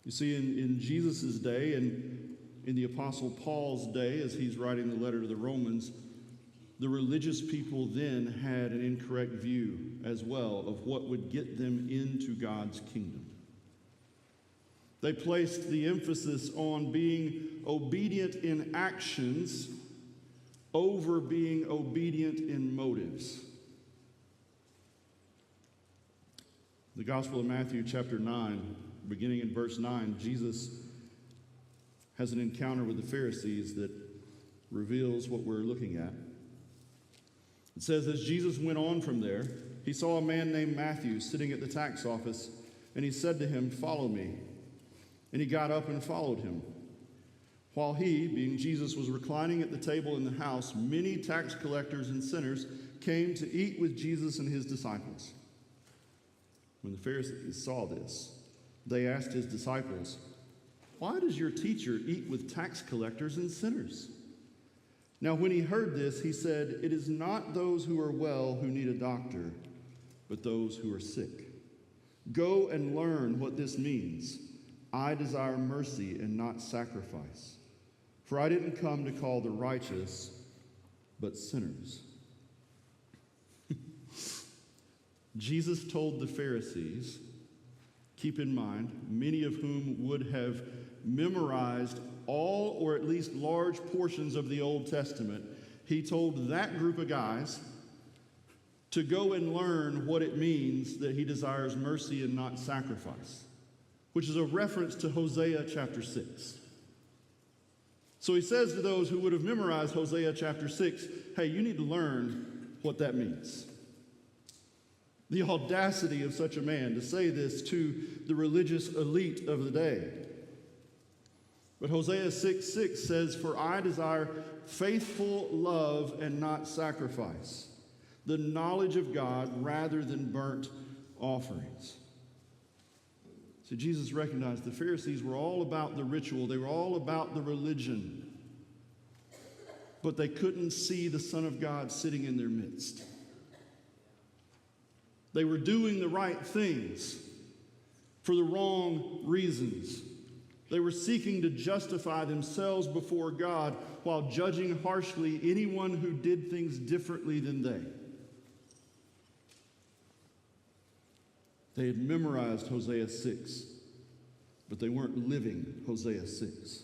You see, in Jesus' day and in the Apostle Paul's day, as he's writing the letter to the Romans, the religious people then had an incorrect view as well of what would get them into God's kingdom. They placed the emphasis on being obedient in actions over being obedient in motives. The Gospel of Matthew, chapter 9, beginning in verse 9, Jesus has an encounter with the Pharisees that reveals what we're looking at. It says, as Jesus went on from there, he saw a man named Matthew sitting at the tax office, and he said to him, "Follow me." And he got up and followed him. While he, being Jesus, was reclining at the table in the house, many tax collectors and sinners came to eat with Jesus and his disciples. When the Pharisees saw this, they asked his disciples, "Why does your teacher eat with tax collectors and sinners?" Now when he heard this, he said, "It is not those who are well who need a doctor, but those who are sick. Go and learn what this means. I desire mercy and not sacrifice. For I didn't come to call the righteous, but sinners." Jesus told the Pharisees, keep in mind, many of whom would have memorized all or at least large portions of the Old Testament, he told that group of guys to go and learn what it means that he desires mercy and not sacrifice, which is a reference to Hosea chapter 6. So he says to those who would have memorized Hosea chapter 6, hey, you need to learn what that means. The audacity of such a man to say this to the religious elite of the day. But Hosea 6:6 says, "For I desire faithful love and not sacrifice, the knowledge of God rather than burnt offerings." So Jesus recognized the Pharisees were all about the ritual. They were all about the religion. But they couldn't see the Son of God sitting in their midst. They were doing the right things for the wrong reasons. They were seeking to justify themselves before God while judging harshly anyone who did things differently than they. They had memorized Hosea 6, but they weren't living Hosea 6.